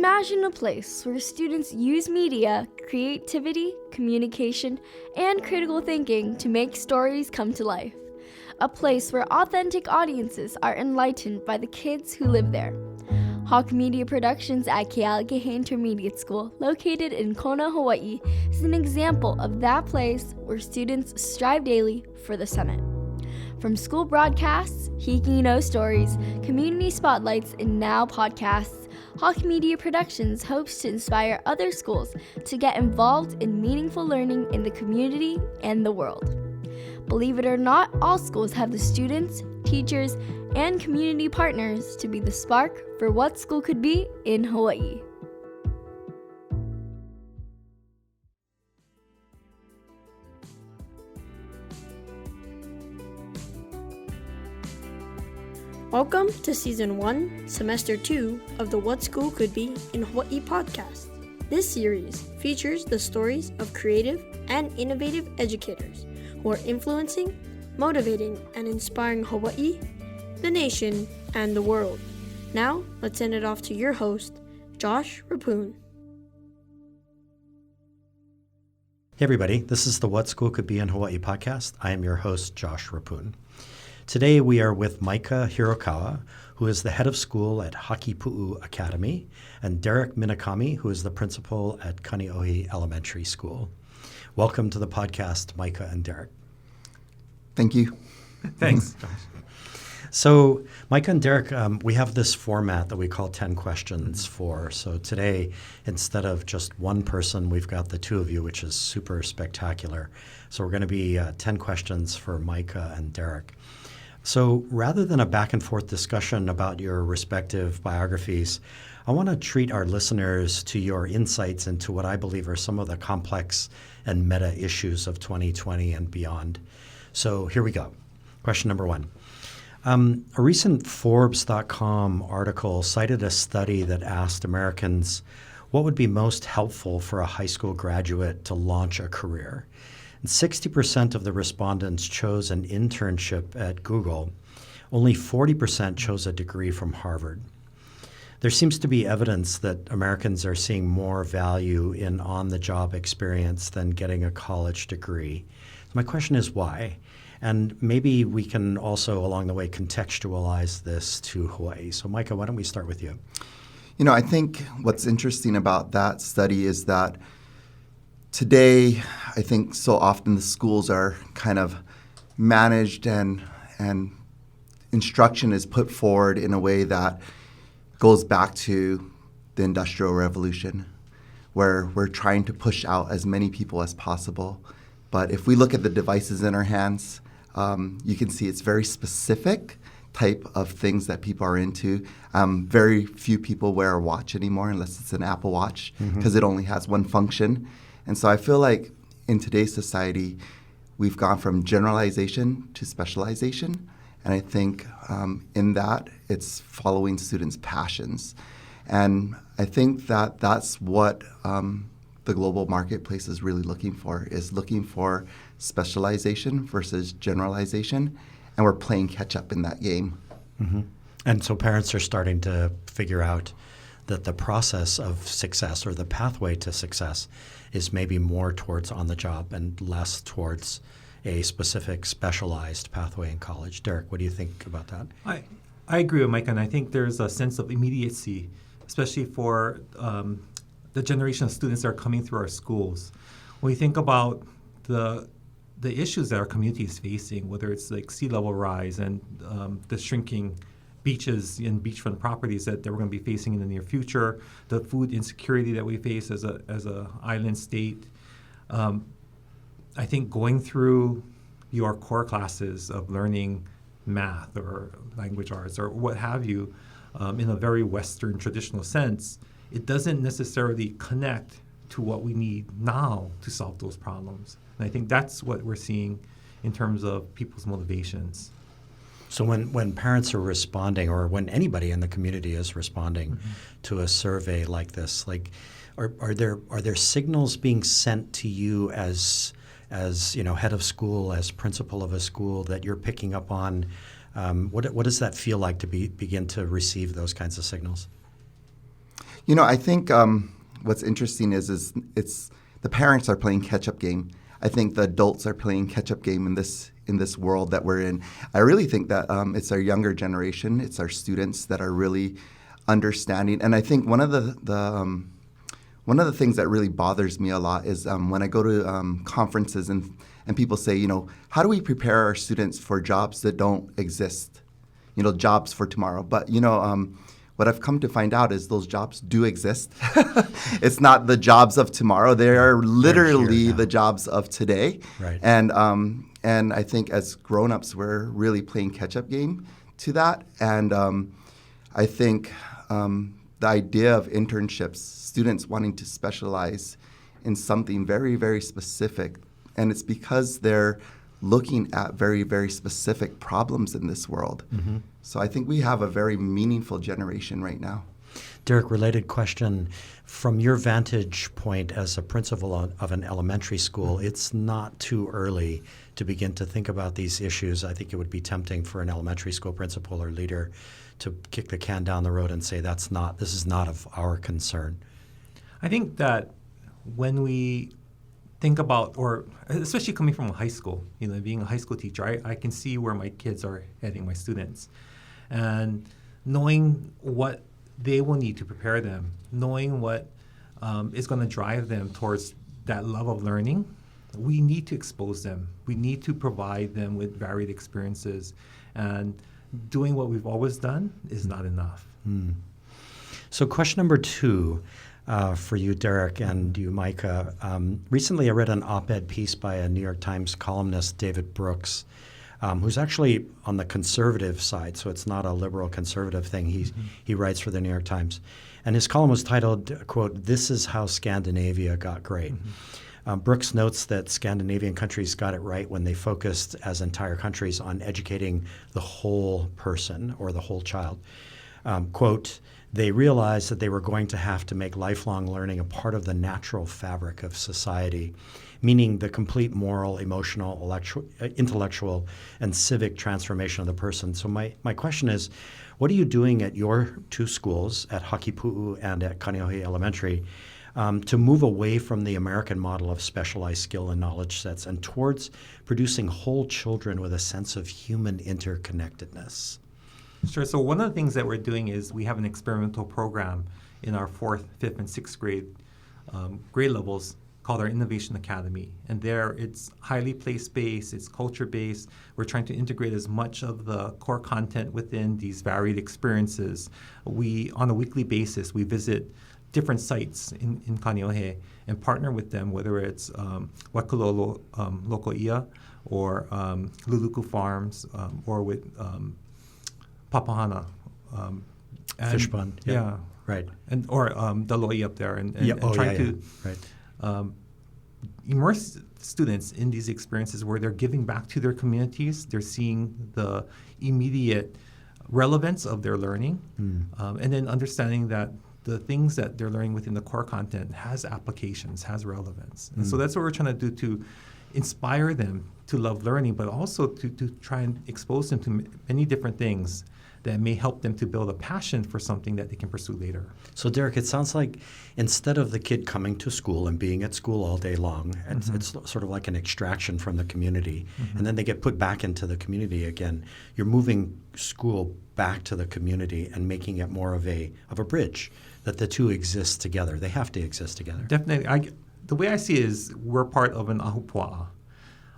Imagine a place where students use media, creativity, communication, and critical thinking to make stories come to life. A place where authentic audiences are enlightened by the kids who live there. Hawk Media Productions at Kealakehe Intermediate School, located in Kona, Hawaii, is an example of that place where students strive daily for the summit. From school broadcasts, Hiki stories, community spotlights, and now podcasts, Hawk Media Productions hopes to inspire other schools to get involved in meaningful learning in the community and the world. Believe it or not, all schools have the students, teachers, and community partners to be the spark for what school could be in Hawaii. Welcome to Season 1, Semester 2 of the What School Could Be in Hawaii podcast. This series features the stories of creative and innovative educators who are influencing, motivating, and inspiring Hawaii, the nation, and the world. Now, let's send it off to your host, Josh Rapoon. Hey everybody, this is the What School Could Be in Hawaii podcast. I am your host, Josh Rapoon. Today we are with Micah Hirokawa, who is the head of school at Hakipu'i Academy, and Derek Minakami, who is the principal at Kaneohe Elementary School. Welcome to the podcast, Micah and Derek. Thank you. Thanks. So, Micah and Derek, we have this format that we call 10 questions for. So today, instead of just one person, we've got the two of you, which is super spectacular. So we're going to be 10 questions for Micah and Derek. So rather than a back and forth discussion about your respective biographies, I want to treat our listeners to your insights into what I believe are some of the complex and meta issues of 2020 and beyond. So here we go. Question number one. A recent Forbes.com article cited a study that asked Americans what would be most helpful for a high school graduate to launch a career. And 60% of the respondents chose an internship at Google. Only 40% chose a degree from Harvard. There seems to be evidence that Americans are seeing more value in on-the-job experience than getting a college degree. My question is why? And maybe we can also, along the way, contextualize this to Hawaii. So, Micah, why don't we start with you? You know, I think what's interesting about that study is that today, I think so often the schools are kind of managed and instruction is put forward in a way that goes back to the Industrial Revolution, where we're trying to push out as many people as possible. But if we look at the devices in our hands, you can see it's very specific type of things that people are into. Very few people wear a watch anymore unless it's an Apple Watch because it only has one function. And so I feel like in today's society, we've gone from generalization to specialization. And I think in that, it's following students' passions. And I think that that's what the global marketplace is really looking for specialization versus generalization. And we're playing catch up in that game. Mm-hmm. And so parents are starting to figure out that the process of success or the pathway to success is maybe more towards on the job and less towards a specific specialized pathway in college. Derek, what do you think about that? I agree with Mike, and I think there's a sense of immediacy, especially for the generation of students that are coming through our schools. When we think about the issues that our community is facing, whether it's like sea level rise and the shrinking beaches and beachfront properties that we're going to be facing in the near future, the food insecurity that we face as a island state. I think going through your core classes of learning math or language arts or what have you in a very Western traditional sense, it doesn't necessarily connect to what we need now to solve those problems. And I think that's what we're seeing in terms of people's motivations. So when parents are responding, or when anybody in the community is responding to a survey like this, like are there signals being sent to you as head of school, as principal of a school, that you're picking up on? What does that feel like to begin to receive those kinds of signals? I think what's interesting is it's the parents are playing catch-up game. I think the adults are playing catch-up game in this world that we're in. I really think that it's our younger generation, it's our students that are really understanding. And I think one of the things that really bothers me a lot is when I go to conferences and people say, how do we prepare our students for jobs that don't exist? Jobs for tomorrow. But what I've come to find out is those jobs do exist. It's not the jobs of tomorrow. They are literally the jobs of today. Right. And I think as grown-ups, we're really playing catch-up game to that. And I think the idea of internships, students wanting to specialize in something very, very specific, and it's because they're looking at very, very specific problems in this world. Mm-hmm. So I think we have a very meaningful generation right now. Derek, related question. From your vantage point as a principal of an elementary school, it's not too early to begin to think about these issues. I think it would be tempting for an elementary school principal or leader to kick the can down the road and say, this is not of our concern. I think that when we think about, or especially coming from a high school, being a high school teacher, I can see where my kids are heading, my students. And knowing what they will need to prepare them, knowing what is going to drive them towards that love of learning, we need to expose them. We need to provide them with varied experiences. And doing what we've always done is not enough. Mm. So question number 2 for you, Derek, and you, Micah. Recently I read an op-ed piece by a New York Times columnist, David Brooks, who's actually on the conservative side, so it's not a liberal conservative thing. He writes for the New York Times. And his column was titled, quote, "This is how Scandinavia got great." Brooks notes that Scandinavian countries got it right when they focused as entire countries on educating the whole person or the whole child. Quote, "They realized that they were going to have to make lifelong learning a part of the natural fabric of society, meaning the complete moral, emotional, intellectual, and civic transformation of the person." So my question is, what are you doing at your 2 schools, at Hakipu'i and at Kaneohe Elementary, to move away from the American model of specialized skill and knowledge sets and towards producing whole children with a sense of human interconnectedness? Sure. So one of the things that we're doing is we have an experimental program in our 4th, 5th, and 6th grade levels called our Innovation Academy. And there it's highly place-based, it's culture-based. We're trying to integrate as much of the core content within these varied experiences. On a weekly basis, we visit different sites in Kaneohe and partner with them, whether it's Wakulolo Loko'ia or Luluku Farms or with Papahana. Fish pond. Yeah. Right. And or the lo'i up there and trying to immerse students in these experiences where they're giving back to their communities. They're seeing the immediate relevance of their learning, and then understanding that the things that they're learning within the core content has applications, has relevance. And so that's what we're trying to do to inspire them to love learning, but also to try and expose them to many different things that may help them to build a passion for something that they can pursue later. So, Derek, it sounds like instead of the kid coming to school and being at school all day long, it's sort of like an extraction from the community, and then they get put back into the community again. You're moving school back to the community and making it more of a bridge, that the two exist together. They have to exist together. Definitely. The way I see it is we're part of an ahupua'a,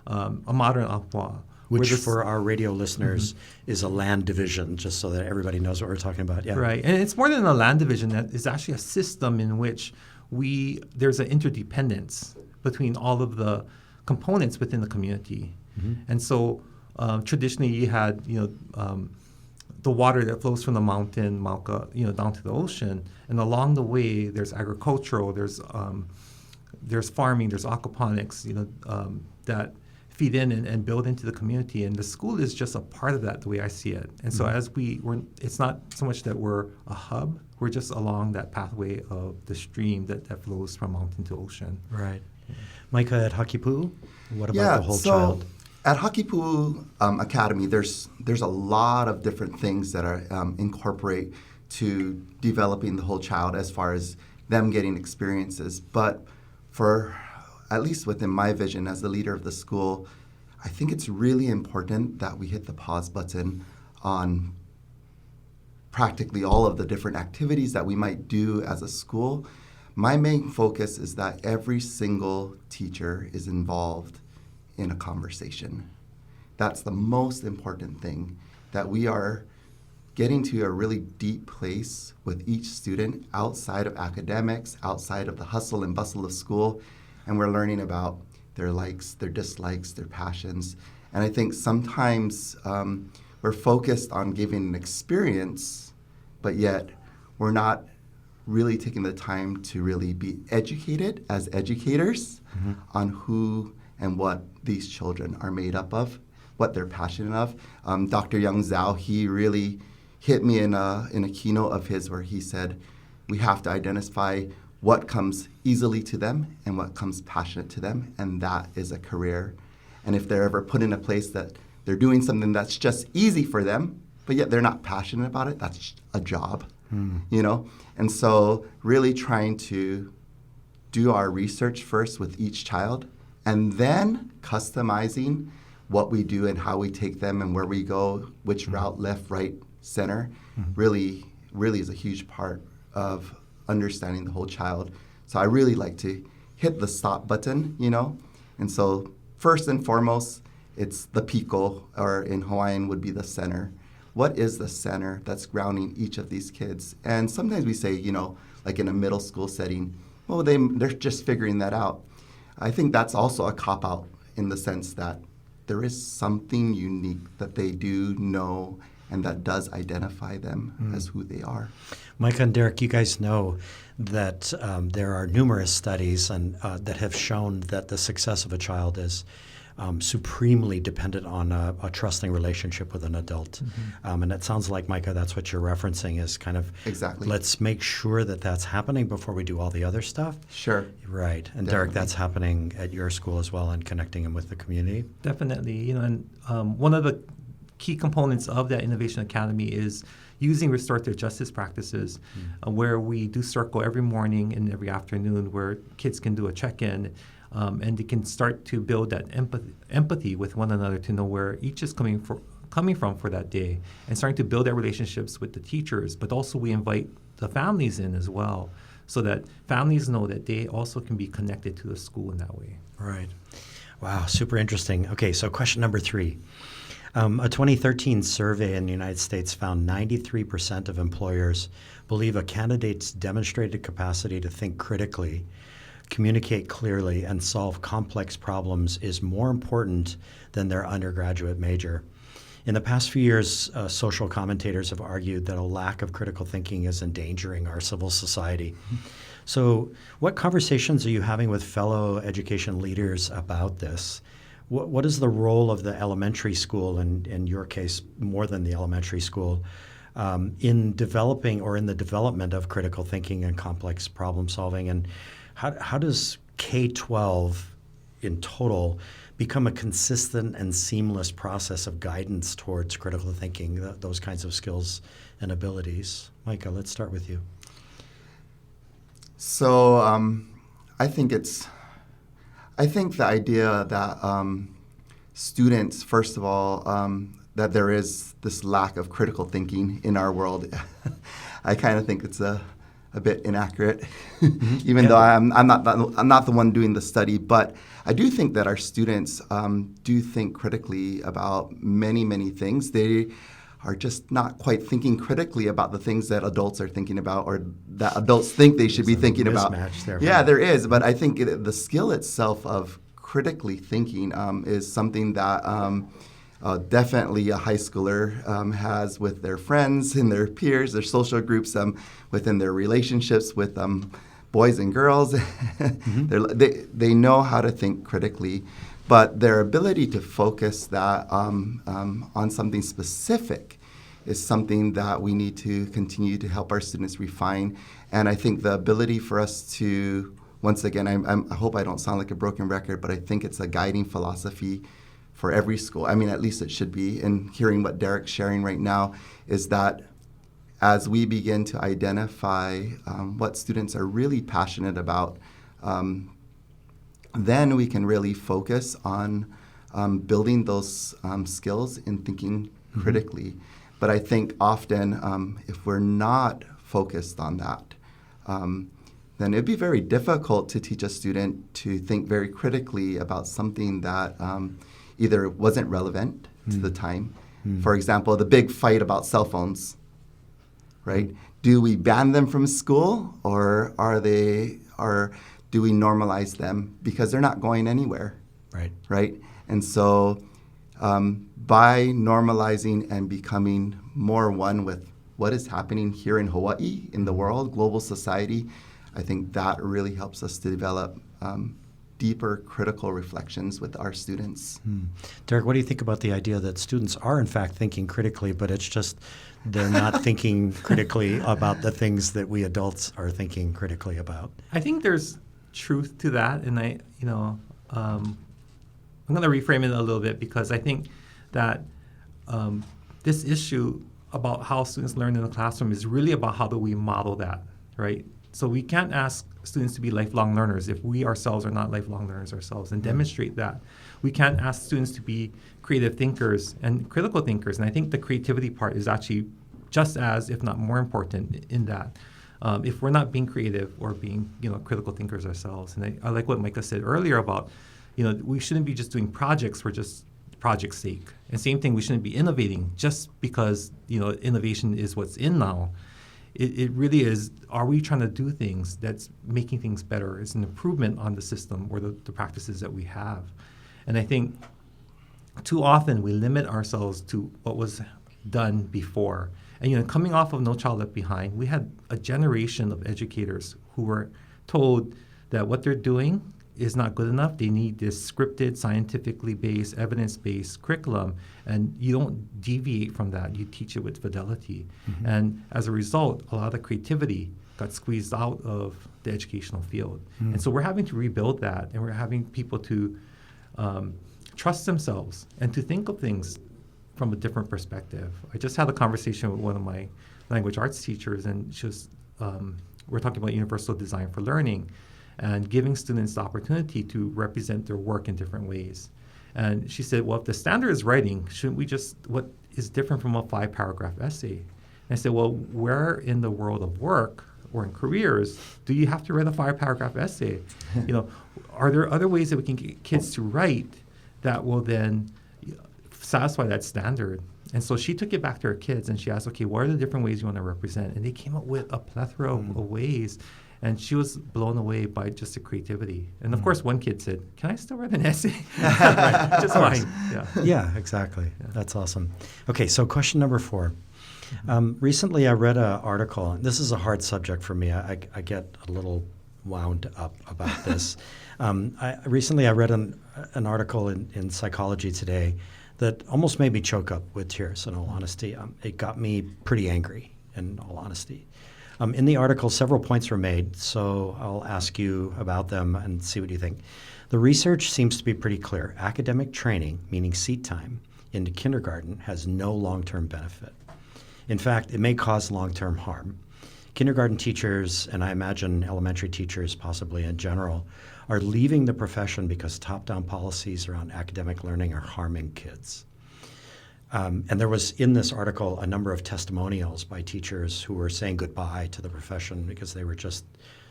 a modern ahupua'a. Which, for our radio listeners, is a land division, just so that everybody knows what we're talking about. Yeah. Right. And it's more than a land division. That is actually a system in which there's an interdependence between all of the components within the community. And so traditionally you had, the water that flows from the mountain, Mauka, down to the ocean. And along the way, there's agricultural, there's farming, there's aquaponics, that feed in and build into the community. And the school is just a part of that, the way I see it. And so as it's not so much that we're a hub, we're just along that pathway of the stream that flows from mountain to ocean. Right. Micah, at Hakipu'i, what about the whole child? At Hakipu'i Academy, there's a lot of different things that are incorporate to developing the whole child as far as them getting experiences. But for, at least within my vision as the leader of the school, I think it's really important that we hit the pause button on practically all of the different activities that we might do as a school. My main focus is that every single teacher is involved in a conversation. That's the most important thing, that we are getting to a really deep place with each student outside of academics, outside of the hustle and bustle of school, and we're learning about their likes, their dislikes, their passions. And I think sometimes we're focused on giving an experience, but yet we're not really taking the time to really be educated as educators on who and what these children are made up of, what they're passionate of. Dr. Young Zhao, he really hit me in a keynote of his where he said, we have to identify what comes easily to them and what comes passionate to them, and that is a career. And if they're ever put in a place that they're doing something that's just easy for them, but yet they're not passionate about it, that's a job, you know? And so really trying to do our research first with each child, and then customizing what we do and how we take them and where we go, which route, left, right, center, really is a huge part of understanding the whole child. So I really like to hit the stop button, you know? And so first and foremost, it's the piko, or in Hawaiian would be the center. What is the center that's grounding each of these kids? And sometimes we say, you know, like in a middle school setting, well, they're just figuring that out. I think that's also a cop-out in the sense that there is something unique that they do know and that does identify them as who they are. Micah and Derek, you guys know that there are numerous studies and that have shown that the success of a child is supremely dependent on a trusting relationship with an adult. And it sounds like, Micah, that's what you're referencing is kind of, exactly. Let's make sure that that's happening before we do all the other stuff. Sure. Right. And Definitely. Derek, that's happening at your school as well and connecting them with the community? Definitely. You know, and one of the key components of that Innovation Academy is using restorative justice practices, where we do circle every morning and every afternoon where kids can do a check-in and they can start to build that empathy with one another to know where each is coming from for that day, and starting to build their relationships with the teachers. But also we invite the families in as well, so that families know that they also can be connected to the school in that way. Right. Wow, super interesting. Okay, so question number 3. A 2013 survey in the United States found 93% of employers believe a candidate's demonstrated capacity to think critically, communicate clearly, and solve complex problems is more important than their undergraduate major. In the past few years, social commentators have argued that a lack of critical thinking is endangering our civil society. So what conversations are you having with fellow education leaders about this? What is the role of the elementary school, and in your case, more than the elementary school, in developing or in the development of critical thinking and complex problem solving? And how does K-12 in total become a consistent and seamless process of guidance towards critical thinking, those kinds of skills and abilities? Micah, let's start with you. So I think the idea that students, first of all, that there is this lack of critical thinking in our world, I kind of think it's a bit inaccurate, even though I'm not the one doing the study. But I do think that our students do think critically about many, many things. They are just not quite thinking critically about the things that adults are thinking about, or that adults think they should be thinking about. There, yeah, there is. But I think the skill itself of critically thinking is something that definitely a high schooler has with their friends and their peers, their social groups, within their relationships with boys and girls. They know how to think critically, but their ability to focus that on something specific is something that we need to continue to help our students refine. And I think the ability for us to, once again, I hope I don't sound like a broken record, but I think it's a guiding philosophy for every school. I mean, at least it should be. And hearing what Derek's sharing right now is that as we begin to identify what students are really passionate about, then we can really focus on building those skills in thinking critically. But I think often if we're not focused on that, then it'd be very difficult to teach a student to think very critically about something that either wasn't relevant to the time. For example, the big fight about cell phones, right? Do we ban them from school, or do we normalize them because they're not going anywhere? Right? And so by normalizing and becoming more one with what is happening here in Hawaii, in the world, global society, I think that really helps us to develop deeper critical reflections with our students. Derek, what do you think about the idea that students are in fact thinking critically, but it's just they're not thinking critically about the things that we adults are thinking critically about? I think there's truth to that, and I'm going to reframe it a little bit, because I think that this issue about how students learn in the classroom is really about how do we model that, right? So we can't ask students to be lifelong learners if we ourselves are not lifelong learners ourselves, and demonstrate that. We can't ask students to be creative thinkers and critical thinkers, and I think the creativity part is actually just as, if not more important in that. If we're not being creative or being, critical thinkers ourselves. And I like what Micah said earlier about, we shouldn't be just doing projects for just project's sake. And same thing, we shouldn't be innovating just because, innovation is what's in now. It really is, are we trying to do things that's making things better? It's an improvement on the system or the practices that we have. And I think too often we limit ourselves to what was done before. And coming off of No Child Left Behind, we had a generation of educators who were told that what they're doing is not good enough. They need this scripted, scientifically based, evidence-based curriculum, and you don't deviate from that. You teach it with fidelity. And as a result, a lot of the creativity got squeezed out of the educational field. And so we're having to rebuild that, and we're having people to trust themselves and to think of things from a different perspective. I just had a conversation with one of my language arts teachers, and she was, we're talking about universal design for learning and giving students the opportunity to represent their work in different ways. And she said, well, if the standard is writing, shouldn't we what is different from a 5-paragraph essay? And I said, well, where in the world of work or in careers do you have to write a 5-paragraph essay? Are there other ways that we can get kids to write that will then satisfy that standard? And so she took it back to her kids and she asked, okay, what are the different ways you want to represent? And they came up with a plethora of ways. And she was blown away by just the creativity. And of course, one kid said, can I still write an essay? Right, just fine. Yeah, exactly. Yeah. That's awesome. Okay, so question number 4. Recently, I read an article. And this is a hard subject for me. I get a little wound up about this. Recently, I read an article in Psychology Today that almost made me choke up with tears, in all honesty. It got me pretty angry, in all honesty. In the article, several points were made, so I'll ask you about them and see what you think. The research seems to be pretty clear. Academic training, meaning seat time, into kindergarten has no long-term benefit. In fact, it may cause long-term harm. Kindergarten teachers, and I imagine elementary teachers possibly in general, are leaving the profession because top-down policies around academic learning are harming kids. And there was in this article a number of testimonials by teachers who were saying goodbye to the profession because they were just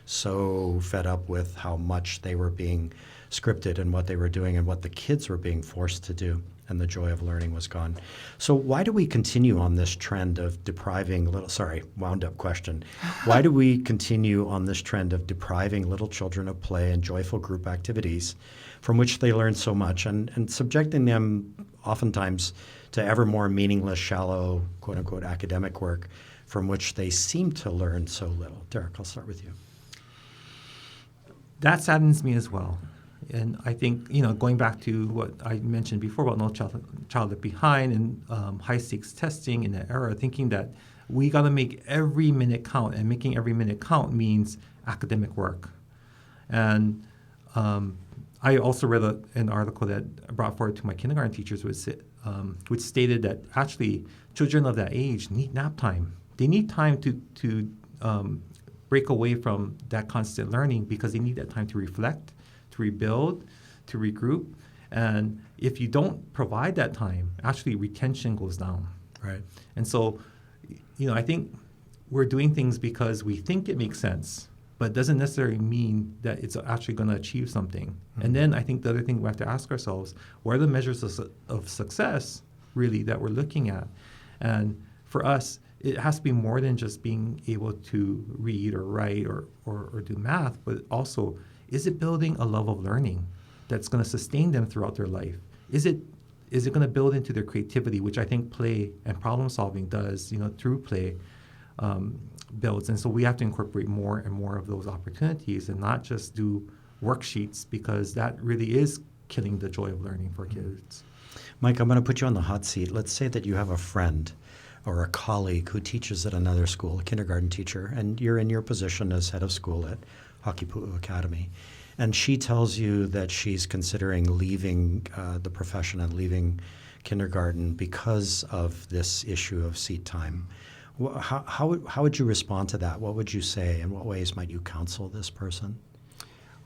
so fed up with how much they were being scripted and what they were doing and what the kids were being forced to do, and the joy of learning was gone. So why do we continue on this trend of depriving wound up question. Why do we continue on this trend of depriving little children of play and joyful group activities from which they learn so much and subjecting them oftentimes to ever more meaningless, shallow, quote-unquote, academic work from which they seem to learn so little? Derek, I'll start with you. That saddens me as well. And I think, going back to what I mentioned before about No Child Left Behind and high-stakes testing in that era, thinking that we got to make every minute count, and making every minute count means academic work. And I also read an article that I brought forward to my kindergarten teachers, which stated that actually children of that age need nap time they need time to break away from that constant learning because they need that time to reflect, to rebuild, to regroup. And if you don't provide that time, actually retention goes down. Right. And so, I think we're doing things because we think it makes sense, but it doesn't necessarily mean that it's actually going to achieve something. Mm-hmm. And then I think the other thing we have to ask ourselves, what are the measures of success really that we're looking at? And for us, it has to be more than just being able to read or write or do math, but also, is it building a level of learning that's going to sustain them throughout their life? Is it going to build into their creativity, which I think play and problem solving does, through play builds. And so we have to incorporate more and more of those opportunities and not just do worksheets, because that really is killing the joy of learning for kids. Mike, I'm going to put you on the hot seat. Let's say that you have a friend or a colleague who teaches at another school, a kindergarten teacher, and you're in your position as head of school at Hakipu'i Academy. And she tells you that she's considering leaving the profession and leaving kindergarten because of this issue of seat time. How would you respond to that? What would you say? In what ways might you counsel this person?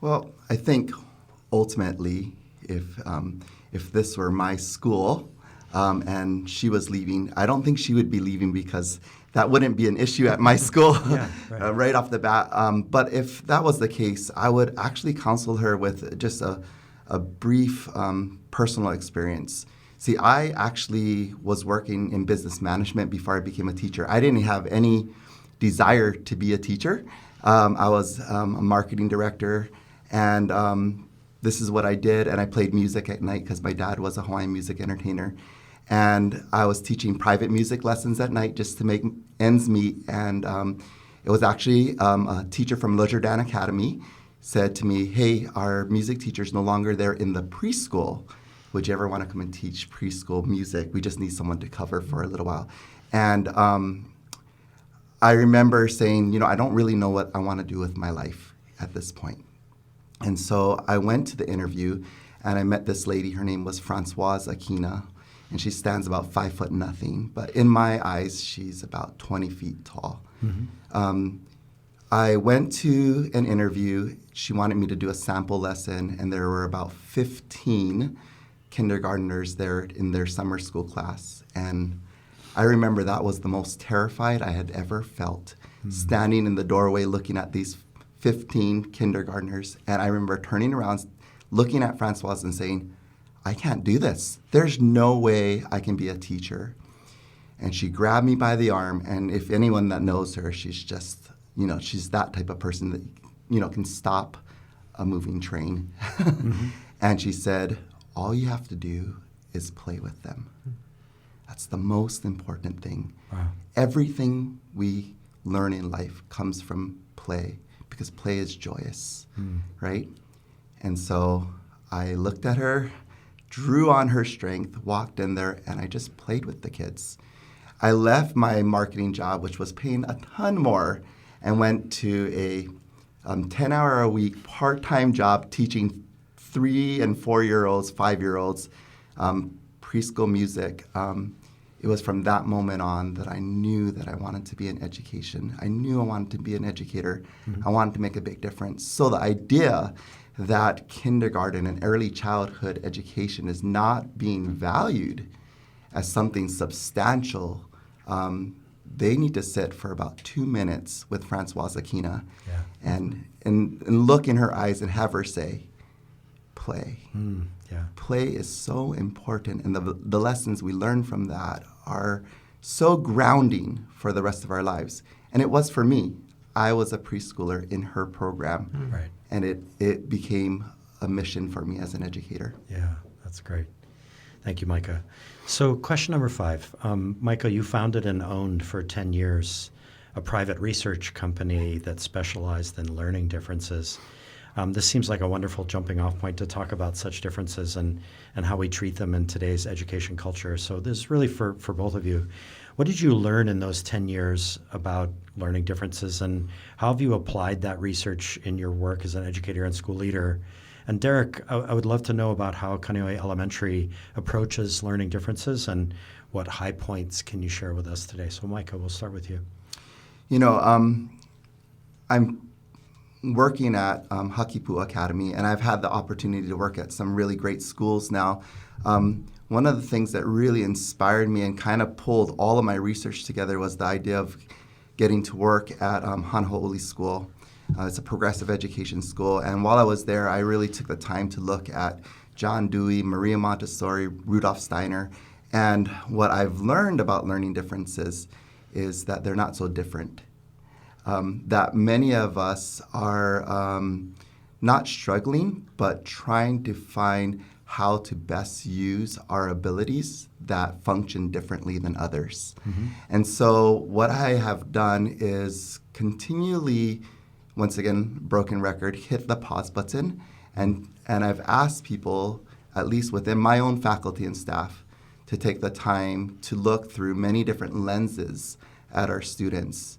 Well, I think ultimately, if this were my school and she was leaving, I don't think she would be leaving because that wouldn't be an issue at my school right off the bat. But if that was the case, I would actually counsel her with just a brief personal experience. See, I actually was working in business management before I became a teacher. I didn't have any desire to be a teacher. I was a marketing director, and this is what I did. And I played music at night because my dad was a Hawaiian music entertainer. And I was teaching private music lessons at night just to make ends meet. And it was actually a teacher from Le Jardin Academy said to me, hey, our music teacher's no longer there in the preschool. Would you ever want to come and teach preschool music? We just need someone to cover for a little while. And I remember saying, I don't really know what I want to do with my life at this point. And so I went to the interview, and I met this lady. Her name was Francoise Akina. And she stands about 5'0", but in my eyes, she's about 20 feet tall. Mm-hmm. I went to an interview. She wanted me to do a sample lesson, and there were about 15 kindergartners there in their summer school class. And I remember that was the most terrified I had ever felt, standing in the doorway looking at these 15 kindergartners. And I remember turning around, looking at Francoise and saying, I can't do this. There's no way I can be a teacher. And she grabbed me by the arm, and if anyone that knows her, she's just, she's that type of person that, can stop a moving train. Mm-hmm. And she said, all you have to do is play with them. That's the most important thing. Wow. Everything we learn in life comes from play, because play is joyous, right? And so I looked at her, drew on her strength, walked in there, and I just played with the kids. I left my marketing job, which was paying a ton more, and went to a 10-hour-a-week part-time job teaching 3- and 4-year-olds, 5-year-olds, preschool music. It was from that moment on that I knew that I wanted to be in education. I knew I wanted to be an educator. Mm-hmm. I wanted to make a big difference. So the idea that kindergarten and early childhood education is not being valued as something substantial, they need to sit for about 2 minutes with Francoise Akina and look in her eyes and have her say, play. Play is so important, and the lessons we learn from that are so grounding for the rest of our lives. And it was for me. I was a preschooler in her program, right. And it became a mission for me as an educator. Yeah, that's great. Thank you, Micah. So question number 5. Micah, you founded and owned for 10 years a private research company that specialized in learning differences. This seems like a wonderful jumping off point to talk about such differences and how we treat them in today's education culture. So this is really for both of you. What did you learn in those 10 years about learning differences, and how have you applied that research in your work as an educator and school leader? And Derek, I would love to know about how Kaneohe Elementary approaches learning differences and what high points can you share with us today? So Micah, we'll start with you. You know, I'm working at Hakipu'i Academy, and I've had the opportunity to work at some really great schools now. One of the things that really inspired me and kind of pulled all of my research together was the idea of getting to work at Hakipu'i School. It's a progressive education school, and while I was there, I really took the time to look at John Dewey, Maria Montessori, Rudolf Steiner, and what I've learned about learning differences is that they're not so different. That many of us are not struggling, but trying to find how to best use our abilities that function differently than others. Mm-hmm. And so what I have done is continually, once again, broken record, hit the pause button, and I've asked people, at least within my own faculty and staff, to take the time to look through many different lenses at our students.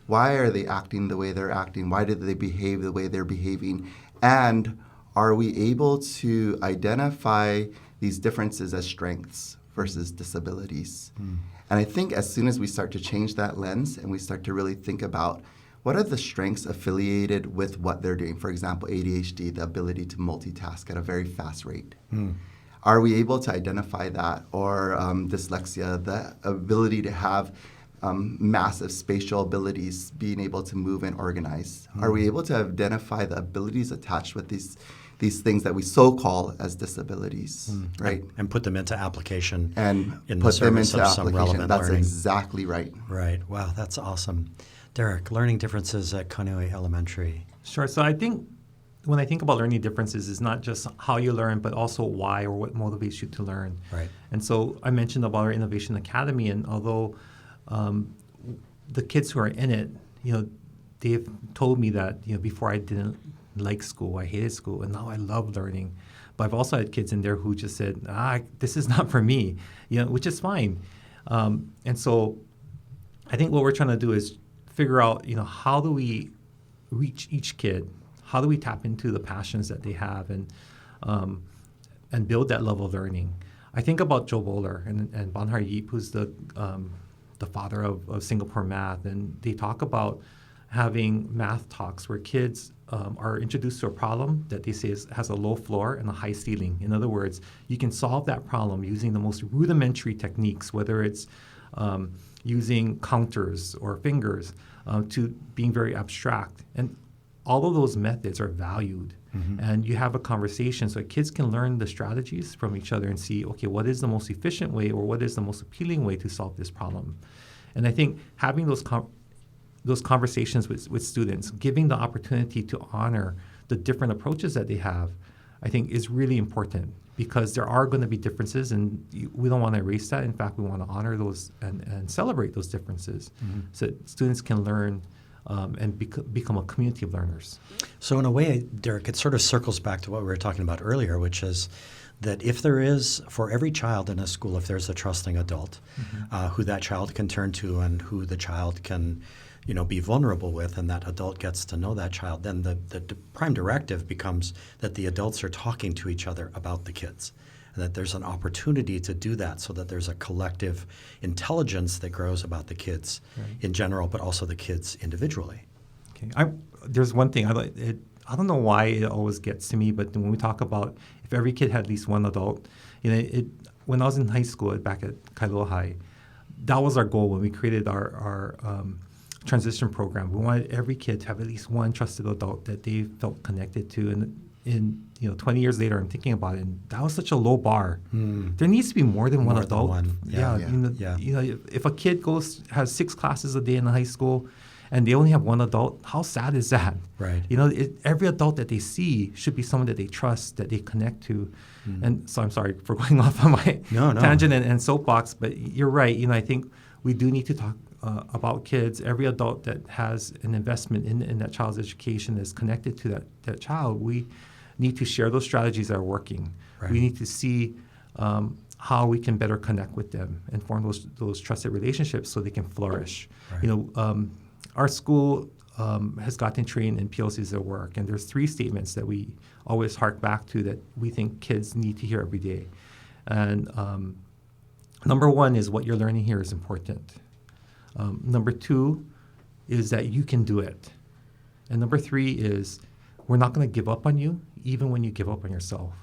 Why are they acting the way they're acting? Why did they behave the way they're behaving? And are we able to identify these differences as strengths versus disabilities? And I think as soon as we start to change that lens and we start to really think about what are the strengths affiliated with what they're doing, for example, ADHD, the ability to multitask at a very fast rate. Are we able to identify that? Or dyslexia, the ability to have massive spatial abilities, being able to move and organize. Are we able to identify the abilities attached with these things that we so call as disabilities, right? And put them into application and in put the service them into of some application. relevant That's learning. exactly right. Right. Wow, that's awesome. Derek, learning differences at Kaneohe Elementary. Sure. So I think when I think about learning differences, it's not just how you learn, but also why or what motivates you to learn. Right. And so I mentioned about our Innovation Academy, and although the kids who are in it, they've told me that, before I didn't like school, I hated school, and now I love learning. But I've also had kids in there who just said, this is not for me, which is fine. And so I think what we're trying to do is figure out, how do we reach each kid? How do we tap into the passions that they have and build that level of learning? I think about Joe Bowler and Banhar Yip, who's the father of Singapore math, and they talk about having math talks where kids are introduced to a problem that they say has a low floor and a high ceiling. In other words, you can solve that problem using the most rudimentary techniques, whether it's using counters or fingers, to being very abstract. And all of those methods are valued. And you have a conversation so kids can learn the strategies from each other and see, okay, what is the most efficient way or what is the most appealing way to solve this problem? And I think having those conversations with students, giving the opportunity to honor the different approaches that they have, I think is really important, because there are going to be differences, and we don't want to erase that. In fact, we want to honor those and celebrate those differences so that students can learn and become a community of learners. So in a way, Derek, it sort of circles back to what we were talking about earlier, which is that if there is, for every child in a school, if there's a trusting adult who that child can turn to and who the child can be vulnerable with, and that adult gets to know that child, then the prime directive becomes that the adults are talking to each other about the kids, and that there's an opportunity to do that so that there's a collective intelligence that grows about the kids in general, but also the kids individually. Okay. There's one thing, I don't know why it always gets to me, but when we talk about if every kid had at least one adult, when I was in high school back at Kailua High, that was our goal when we created our transition program. We wanted every kid to have at least one trusted adult that they felt connected to. And 20 years later, I'm thinking about it, and that was such a low bar. There needs to be more than one adult. If a kid has 6 classes a day in high school, and they only have one adult, how sad is that? Right. Every adult that they see should be someone that they trust, that they connect to. And so I'm sorry for going off on my tangent and soapbox, but you're right. I think we do need to talk about kids. Every adult that has an investment in that child's education is connected to that child. We need to share those strategies that are working. Right. We need to see how we can better connect with them and form those trusted relationships so they can flourish. Right. Our school has gotten trained in PLCs at work, and there's 3 statements that we always hark back to that we think kids need to hear every day. And Number one is what you're learning here is important. Number two is that you can do it. And number three is we're not going to give up on you, even when you give up on yourself.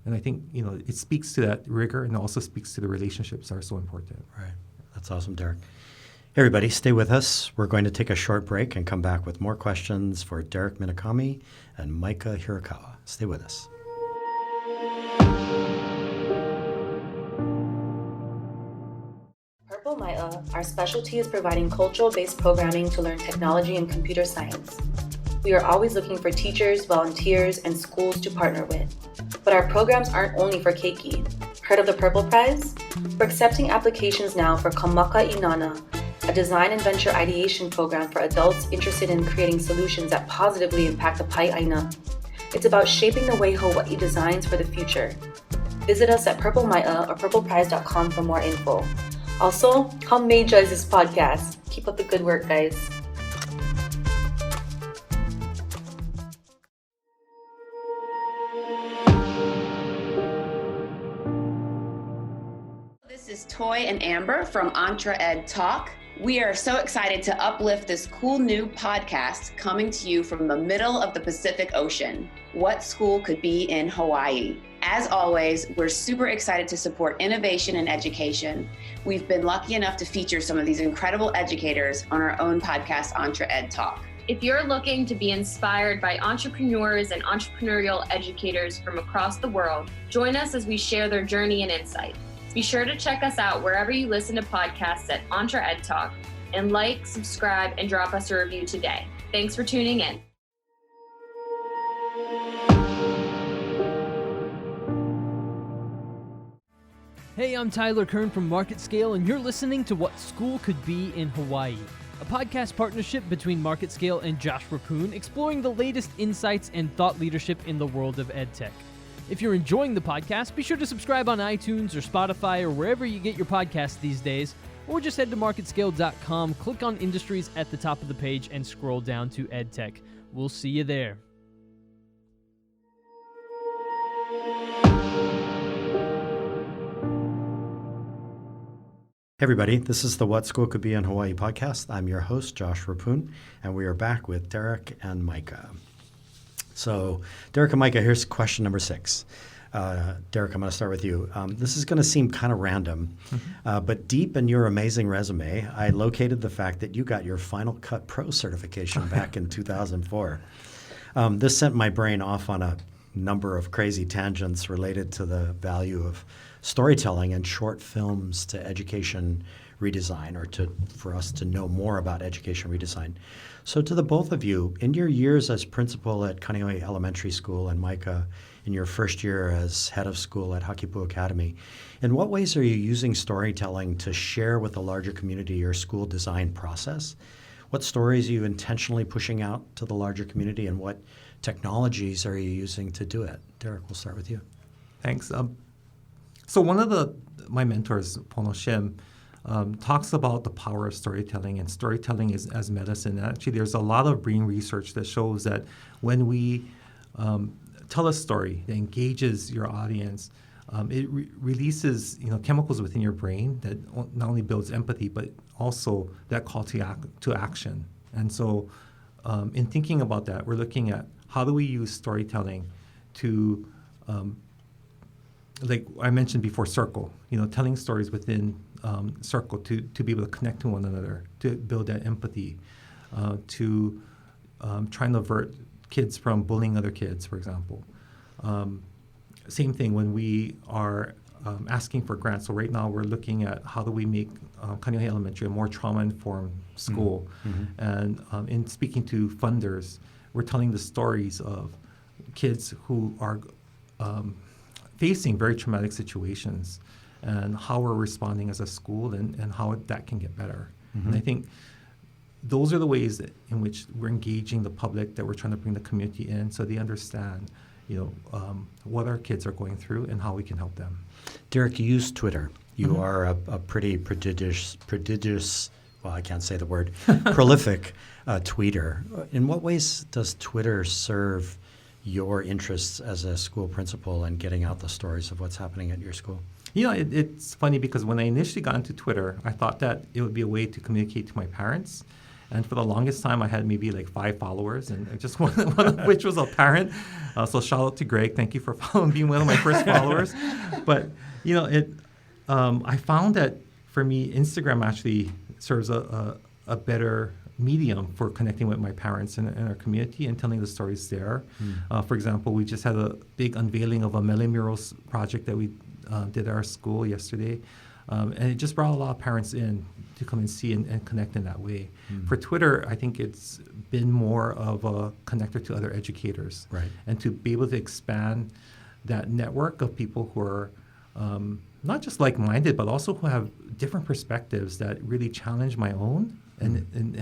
And I think, it speaks to that rigor and also speaks to the relationships that are so important. Right. That's awesome, Derek. Hey, everybody, stay with us. We're going to take a short break and come back with more questions for Derek Minakami and Micah Hirokawa. Stay with us. Purple Maya, our specialty is providing cultural-based programming to learn technology and computer science. We are always looking for teachers, volunteers, and schools to partner with. But our programs aren't only for keiki. Heard of the Purple Prize? We're accepting applications now for Kamaka Inana, a design and venture ideation program for adults interested in creating solutions that positively impact the Pai'aina. It's about shaping the way Hawaii designs for the future. Visit us at Purple Maya or purpleprize.com for more info. Also, how major is this podcast? Keep up the good work, guys. This is Toy and Amber from Entre Ed Talk. We are so excited to uplift this cool new podcast coming to you from the middle of the Pacific Ocean. What school could be in Hawaii? As always, we're super excited to support innovation and education. We've been lucky enough to feature some of these incredible educators on our own podcast, Entre Ed Talk. If you're looking to be inspired by entrepreneurs and entrepreneurial educators from across the world, join us as we share their journey and insight. Be sure to check us out wherever you listen to podcasts at Entre Ed Talk, and like, subscribe, and drop us a review today. Thanks for tuning in. Hey, I'm Tyler Kern from Market Scale, and you're listening to What School Could Be in Hawaii, a podcast partnership between Market Scale and Josh Rappoon, exploring the latest insights and thought leadership in the world of EdTech. If you're enjoying the podcast, be sure to subscribe on iTunes or Spotify or wherever you get your podcasts these days, or just head to marketscale.com, click on Industries at the top of the page, and scroll down to EdTech. We'll see you there. Hey everybody, this is the What School Could Be in Hawaii podcast. I'm your host, Josh Rappoon, and we are back with Derek and Micah. So, Derek and Micah, here's question number 6. Derek, I'm going to start with you. This is going to seem kind of random, but deep in your amazing resume, I located the fact that you got your Final Cut Pro certification back in 2004. This sent my brain off on a number of crazy tangents related to the value of storytelling and short films to education redesign, or for us to know more about education redesign. So to the both of you, in your years as principal at Kaneohe Elementary School and Micah, in your first year as head of school at Hakipu'i Academy, in what ways are you using storytelling to share with the larger community your school design process? What stories are you intentionally pushing out to the larger community, and what technologies are you using to do it? Derek, we'll start with you. Thanks. So one of my mentors, Pono Shim, talks about the power of storytelling, and storytelling is as medicine. And actually, there's a lot of brain research that shows that when we tell a story that engages your audience, it releases chemicals within your brain that not only builds empathy, but also that call to action. And so in thinking about that, we're looking at how do we use storytelling to, like I mentioned before, circle, telling stories within circle to be able to connect to one another, to build that empathy, to try and avert kids from bullying other kids, for example. Same thing when we are asking for grants. So right now we're looking at how do we make Kaneohe Elementary a more trauma-informed school. And in speaking to funders, we're telling the stories of kids who are facing very traumatic situations, and how we're responding as a school, and how that can get better. And I think those are the ways in which we're engaging the public, that we're trying to bring the community in so they understand what our kids are going through and how we can help them. Derek, you use Twitter. You are a pretty prodigious, well, I can't say the word, prolific tweeter. In what ways does Twitter serve your interests as a school principal and getting out the stories of what's happening at your school? It's funny because when I initially got into Twitter, I thought that it would be a way to communicate to my parents. And for the longest time, I had maybe like 5 followers, and just one of which was a parent. So shout out to Greg. Thank you for being one of my first followers. But, I found that for me, Instagram actually serves a better medium for connecting with my parents and our community and telling the stories there. For example, we just had a big unveiling of a Mele Murals project that we did at our school yesterday. And it just brought a lot of parents in to come and see and connect in that way. For Twitter, I think it's been more of a connector to other educators. Right. And to be able to expand that network of people who are not just like-minded, but also who have different perspectives that really challenge my own and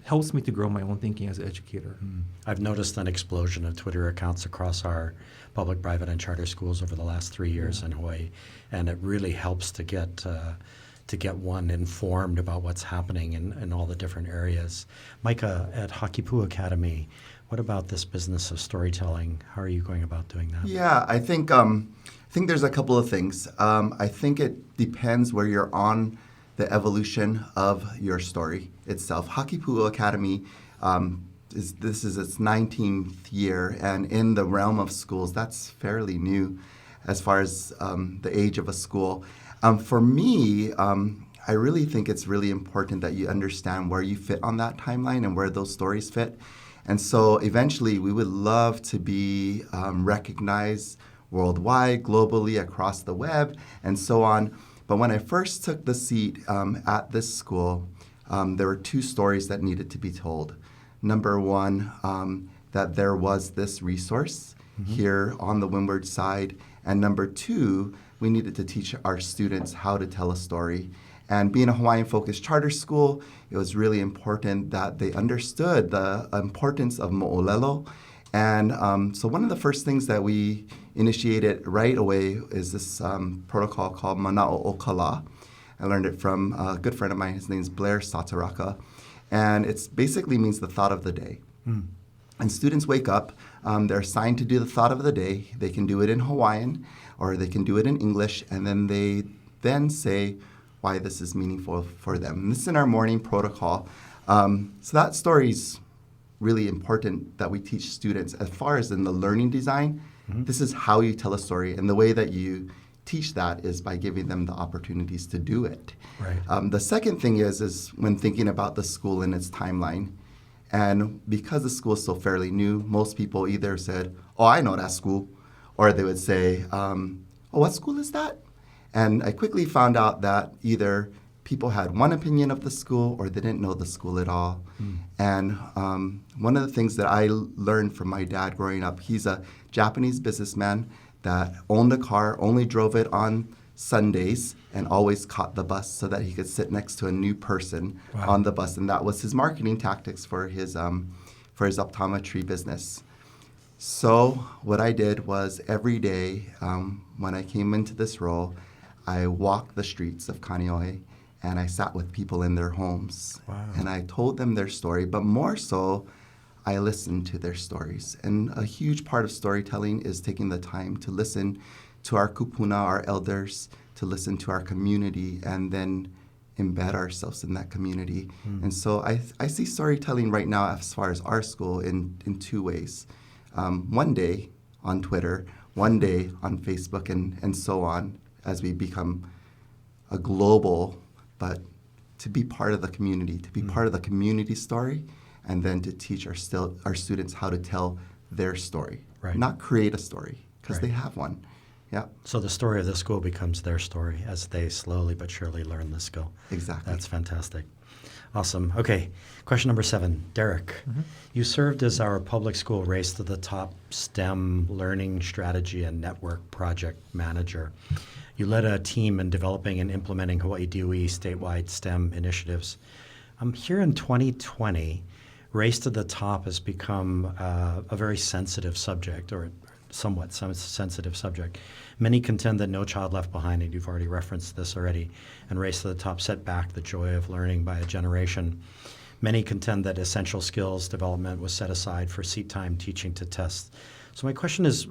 helps me to grow my own thinking as an educator. I've noticed an explosion of Twitter accounts across our public, private, and charter schools over the last 3 years in Hawaii, and it really helps to get one informed about what's happening in all the different areas. Micah, at Hakipu'i Academy, what about this business of storytelling? How are you going about doing that? Yeah, I think there's a couple of things. I think it depends where you're on the evolution of your story itself. Hakipu'i Academy this is its 19th year, and in the realm of schools, that's fairly new as far as the age of a school. For me, I really think it's really important that you understand where you fit on that timeline and where those stories fit. And so eventually we would love to be recognized worldwide, globally, across the web, and so on. But when I first took the seat at this school, there were 2 stories that needed to be told. Number one, that there was this resource here on the Windward side. And number 2, we needed to teach our students how to tell a story. And being a Hawaiian-focused charter school, it was really important that they understood the importance of mo'olelo. And so one of the first things that we initiated right away is this protocol called Mana'o o Kala. I learned it from a good friend of mine. His name's Blair Sataraka. And it basically means the thought of the day. And students wake up, they're assigned to do the thought of the day. They can do it in Hawaiian or they can do it in English, and then they say why this is meaningful for them. And this is in our morning protocol. So that story's really important that we teach students. As far as in the learning design, this is how you tell a story, and the way that you teach that is by giving them the opportunities to do it. Right. The second thing is when thinking about the school and its timeline, and because the school is so fairly new, most people either said, "Oh, I know that school," or they would say, "Oh, what school is that?" And I quickly found out that either people had one opinion of the school or they didn't know the school at all. And one of the things that I learned from my dad growing up, he's a Japanese businessman that owned a car, only drove it on Sundays, and always caught the bus so that he could sit next to a new person on the bus. And that was his marketing tactics for his optometry business. So what I did was every day when I came into this role, I walked the streets of Kaneohe and I sat with people in their homes. And I told them their story, but more so, I listened to their stories. And a huge part of storytelling is taking the time to listen to our kupuna, our elders, to listen to our community, and then embed ourselves in that community. And so I see storytelling right now as far as our school in 2 ways. One day on Twitter, one day on Facebook, and so on, as we become a global, but to be part of the community, to be part of the community story, and then to teach our students how to tell their story, not create a story, because they have one. Yeah. So the story of the school becomes their story as they slowly but surely learn the skill. Exactly. That's fantastic. Awesome. Okay, question number 7. Derek, you served as our public school Race to the Top STEM Learning Strategy and Network Project Manager. You led a team in developing and implementing Hawaii DOE statewide STEM initiatives. Here in 2020, Race to the Top has become a very sensitive subject, or somewhat sensitive subject. Many contend that No Child Left Behind, and you've already referenced this already, and Race to the Top set back the joy of learning by a generation. Many contend that essential skills development was set aside for seat time teaching to test So my question is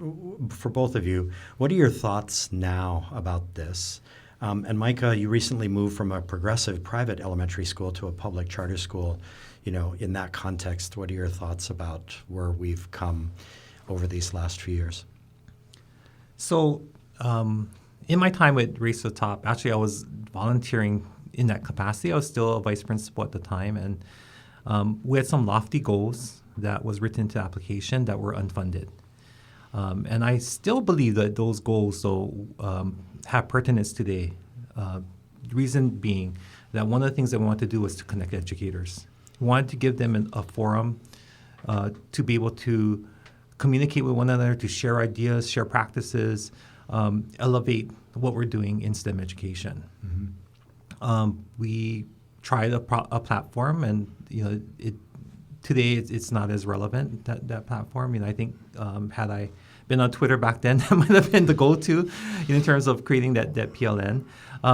for both of you, what are your thoughts now about this? And Micah, you recently moved from a progressive private elementary school to a public charter school. In that context, what are your thoughts about where we've come over these last few years? So in my time with Race to the Top, actually I was volunteering in that capacity. I was still a vice principal at the time, and we had some lofty goals that was written into the application that were unfunded. And I still believe that those goals have pertinence today. Reason being that one of the things that we wanted to do was to connect educators. We wanted to give them a forum to be able to communicate with one another, to share ideas, share practices, elevate what we're doing in STEM education. Mm-hmm. We tried a platform, and today it's not as relevant, that platform. I think had I been on Twitter back then, that might have been the go-to in terms of creating that PLN.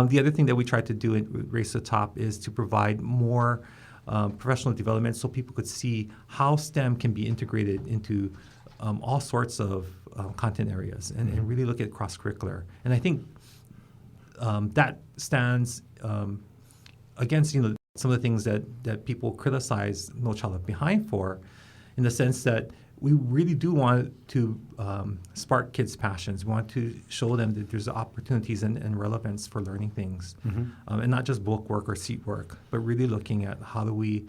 The other thing that we tried to do at Race to the Top is to provide more professional development so people could see how STEM can be integrated into all sorts of content areas and really look at cross-curricular. And I think that stands against some of the things that people criticize No Child Left Behind for, in the sense that we really do want to spark kids' passions. We want to show them that there's opportunities and relevance for learning things, and not just book work or seat work, but really looking at how do we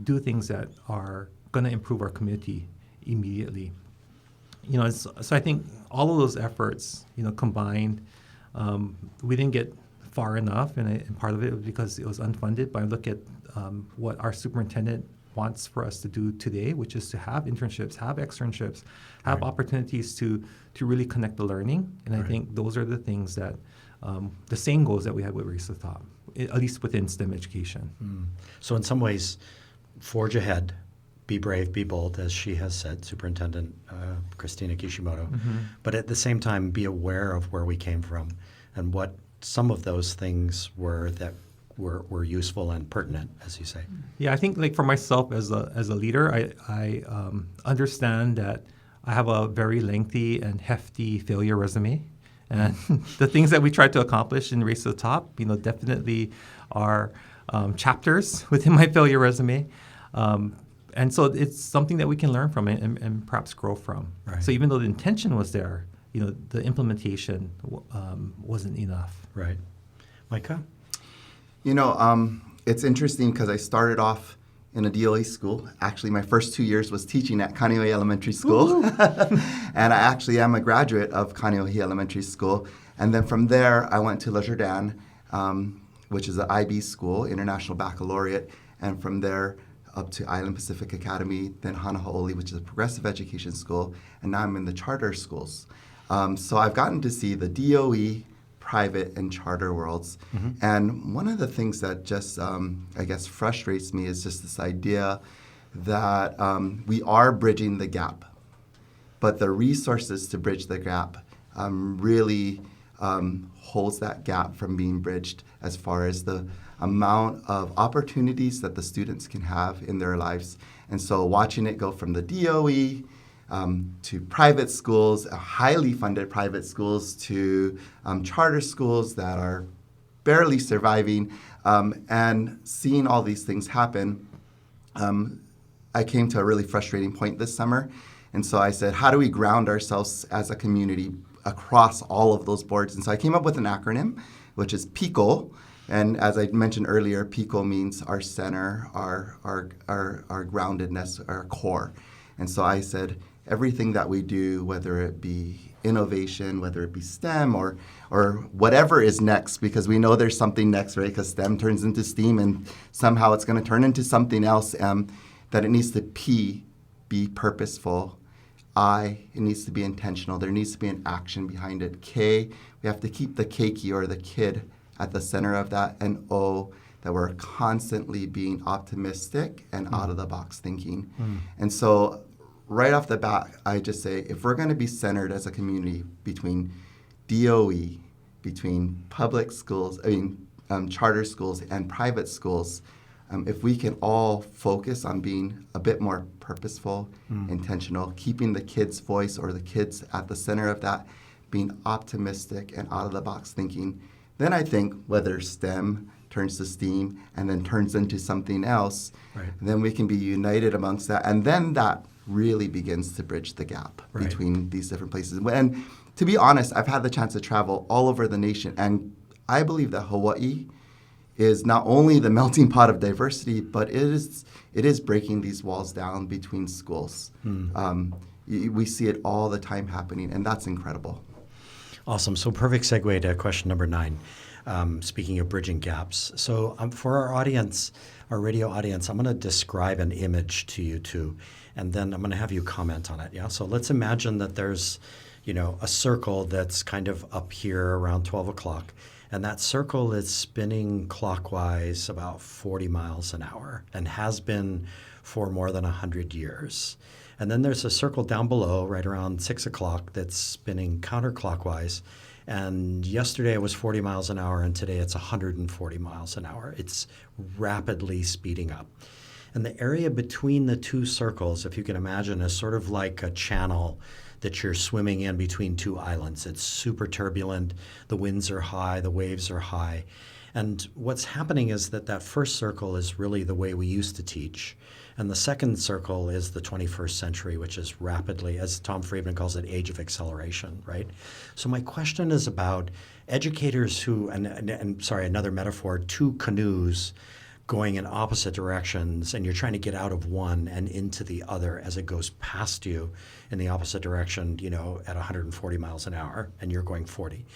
do things that are going to improve our community immediately. So I think all of those efforts, combined, we didn't get far enough, and part of it was because it was unfunded. But I look at what our superintendent wants for us to do today, which is to have internships, have externships, have opportunities to really connect the learning. And I think those are the things that, the same goals that we had with Race to the Top, at least within STEM education. So in some ways, forge ahead, be brave, be bold, as she has said, Superintendent Christina Kishimoto, but at the same time, be aware of where we came from and what some of those things were that were useful and pertinent, as you say. Yeah, I think for myself as a leader, I understand that I have a very lengthy and hefty failure resume, and the things that we tried to accomplish in Race to the Top, definitely are chapters within my failure resume, and so it's something that we can learn from and perhaps grow from. Right. So even though the intention was there, the implementation wasn't enough. Right, Micah. It's interesting because I started off in a DOE school. Actually, my first 2 years was teaching at Kaneohe Elementary School. And I actually am a graduate of Kaneohe Elementary School. And then from there, I went to Le Jardin, which is an IB school, International Baccalaureate. And from there, up to Island Pacific Academy, then Hana Ha'oli, which is a progressive education school. And now I'm in the charter schools. So I've gotten to see the DOE, private and charter worlds. And one of the things that just, I guess, frustrates me is just this idea that we are bridging the gap, but the resources to bridge the gap really holds that gap from being bridged as far as the amount of opportunities that the students can have in their lives. And so watching it go from the DOE to private schools, highly funded private schools, to charter schools that are barely surviving, and seeing all these things happen, I came to a really frustrating point this summer. And so I said, how do we ground ourselves as a community across all of those boards? And so I came up with an acronym, which is PICO. And as I mentioned earlier, PICO means our center, our groundedness, our core. And so I said, everything that we do, whether it be innovation, whether it be STEM or whatever is next, because we know there's something next, right? Because STEM turns into STEAM, and somehow it's going to turn into something else, that it needs to be purposeful. It needs to be intentional. There needs to be an action behind it. K, we have to keep the keiki, or the kid, at the center of that. And O, that we're constantly being optimistic and out-of-the-box thinking. And so right off the bat, I just say, if we're going to be centered as a community between DOE, between public schools, charter schools and private schools, If we can all focus on being a bit more purposeful, intentional, keeping the kids' voice or the kids at the center of that, being optimistic and out-of-the-box thinking, then I think whether STEM turns to STEAM and then turns into something else, then we can be united amongst that. And then that really begins to bridge the gap between these different places. And to be honest, I've had the chance to travel all over the nation, and I believe that Hawaii is not only the melting pot of diversity, but it is breaking these walls down between schools. We see it all the time happening, and that's incredible. Awesome. So perfect segue to question number 9. Speaking of bridging gaps. So for our audience, our radio audience, I'm going to describe an image to you two, and then I'm going to have you comment on it. Yeah. So let's imagine that there's, a circle that's kind of up here around 12 o'clock. And that circle is spinning clockwise about 40 miles an hour and has been for more than 100 years. And then there's a circle down below, right around 6 o'clock, that's spinning counterclockwise. And yesterday it was 40 miles an hour, and today it's 140 miles an hour. It's rapidly speeding up. And the area between the two circles, if you can imagine, is sort of like a channel that you're swimming in between two islands. It's super turbulent. The winds are high. The waves are high. And what's happening is that first circle is really the way we used to teach. And the second circle is the 21st century, which is rapidly, as Tom Friedman calls it, age of acceleration, right? So my question is about educators who, and sorry, another metaphor, two canoes going in opposite directions, and you're trying to get out of one and into the other as it goes past you in the opposite direction, at 140 miles an hour, and you're going 40.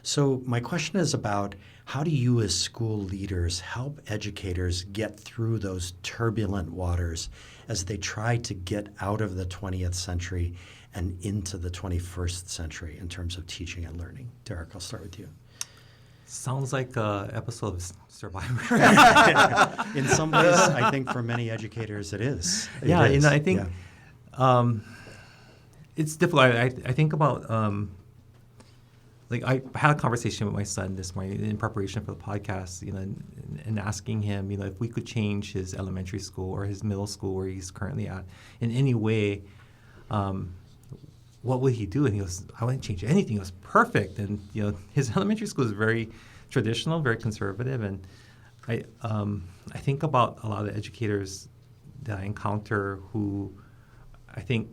So my question is about how do you as school leaders help educators get through those turbulent waters as they try to get out of the 20th century and into the 21st century in terms of teaching and learning? Derek, I'll start with you. Sounds like an episode of Survivor. In some ways, I think for many educators it is. I think it's difficult. I think about, I had a conversation with my son this morning in preparation for the podcast, and asking him, if we could change his elementary school or his middle school where he's currently at in any way, what would he do? And he goes, I wouldn't change anything. It was perfect. And, his elementary school is very traditional, very conservative. And I think about a lot of the educators that I encounter who I think